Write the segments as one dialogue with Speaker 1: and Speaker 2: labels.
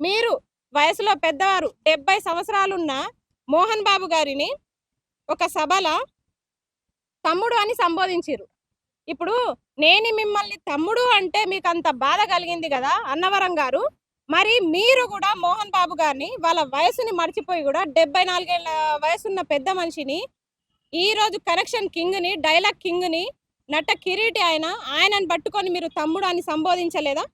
Speaker 1: మీరు వయసులో పెద్దవారు 70 సంవత్సరాలున్న మోహన్ బాబు గారిని ఒక సభల తమ్ముడు అని సంబోధించిర్రు. ఇప్పుడు నేను మిమ్మల్ని తమ్ముడు అంటే మీకు అంత బాధ కలిగింది కదా అన్నవరం గారు. మరి మీరు కూడా మోహన్ బాబు గారిని వాళ్ళ వయసుని మర్చిపోయి కూడా 74 ఏళ్ల వయసున్న పెద్ద మనిషిని ఈ రోజు కనెక్షన్ కింగ్ ని డైలాగ్ కింగ్ ని నట కిరీటి ఆయనను పట్టుకొని మీరు తమ్ముడు అని సంబోధించలేదా?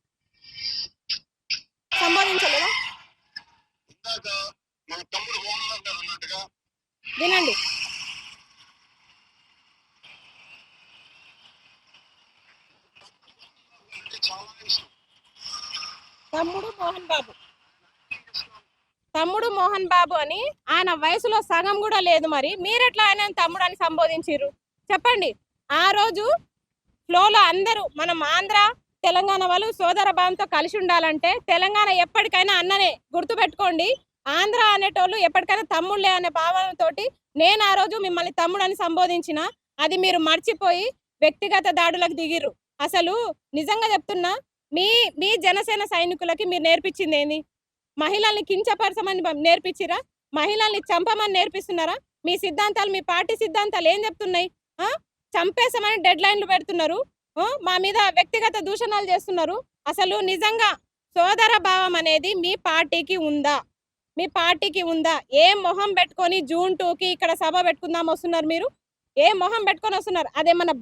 Speaker 1: వినండి. తమ్ముడు మోహన్ బాబు అని ఆయన వయసులో సగం కూడా లేదు. మరి మీరెట్లా ఆయన తమ్ముడు అని సంబోధించారు చెప్పండి. ఆ రోజు ఫ్లోలో అందరూ మనం ఆంధ్ర తెలంగాణ వాళ్ళు సోదర భావంతో కలిసి ఉండాలంటే తెలంగాణ ఎప్పటికైనా అన్ననే గుర్తుపెట్టుకోండి. ఆంధ్ర అనేటోళ్ళు ఎప్పటికైనా తమ్ముళ్ళే అనే భావనతోటి నేను ఆ రోజు మిమ్మల్ని తమ్ముడు అని సంబోధించిన. అది మీరు మర్చిపోయి వ్యక్తిగత దాడులకు దిగిర్రు. అసలు నిజంగా చెప్తున్నా, మీ మీ జనసేన సైనికులకి మీరు నేర్పించింది ఏంది? మహిళల్ని కించపరచమని నేర్పించిరా? మహిళల్ని చంపమని నేర్పిస్తున్నారా? మీ సిద్ధాంతాలు, మీ పార్టీ సిద్ధాంతాలు ఏం చెప్తున్నాయి? చంపేసామని డెడ్ లైన్లు పెడుతున్నారు. మా మీద వ్యక్తిగత దూషణలు చేస్తున్నారు. అసలు నిజంగా సోదర భావం అనేది మీ పార్టీకి ఉందా? మీ పార్టీకి ఉందా? ఏ మొహం పెట్టుకొని జూన్ 2కి ఇక్కడ సభ పెట్టుకుందాం వస్తున్నారు మీరు? ఏ మొహం పెట్టుకొని వస్తున్నారు? అదేమన్నా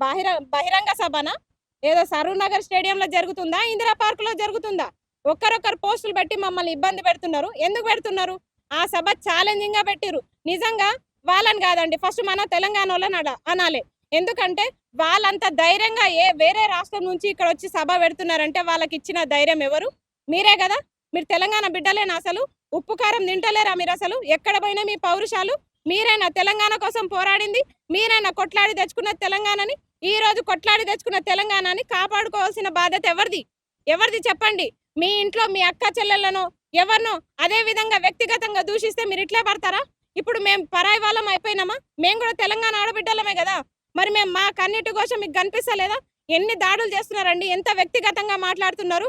Speaker 1: బహిరంగ సభనా? ఏదో సరూర్ నగర్ స్టేడియంలో జరుగుతుందా? ఇందిరా పార్క్ లో జరుగుతుందా? ఒక్కరొక్కరు పోస్టులు పెట్టి మమ్మల్ని ఇబ్బంది పెడుతున్నారు. ఎందుకు పెడుతున్నారు? ఆ సభ ఛాలెంజింగ్ గా పెట్టిరు. నిజంగా వాళ్ళని కాదండి, ఫస్ట్ మన తెలంగాణ వాళ్ళని అనాలి. ఎందుకంటే వాళ్ళంత ధైర్యంగా వేరే రాష్ట్రం నుంచి ఇక్కడ వచ్చి సభ పెడుతున్నారంటే వాళ్ళకి ఇచ్చిన ధైర్యం ఎవరు? మీరే కదా. మీరు తెలంగాణ బిడ్డలేనా? అసలు ఉప్పు కారం తింటలేరా మీరు? అసలు ఎక్కడ పోయినా మీ పౌరుషాలు? మీరైనా తెలంగాణ కోసం పోరాడింది? మీరైనా కొట్లాడి తెచ్చుకున్న తెలంగాణని? ఈ రోజు కొట్లాడి తెచ్చుకున్న తెలంగాణని కాపాడుకోవాల్సిన బాధ్యత ఎవరిది చెప్పండి. మీ ఇంట్లో మీ అక్క చెల్లెళ్ళను ఎవరినో అదే విధంగా వ్యక్తిగతంగా దూషిస్తే మీరు ఇట్లే పడతారా? ఇప్పుడు మేము పరాయి వాళ్ళం అయిపోయినామా? మేము కూడా తెలంగాణ ఆడబిడ్డలమే కదా. మరి మేము మా కన్నిటి కోసం మీకు కనిపిస్తలేదా? ఎన్ని దాడులు చేస్తున్నారండి? ఎంత వ్యక్తిగతంగా మాట్లాడుతున్నారు?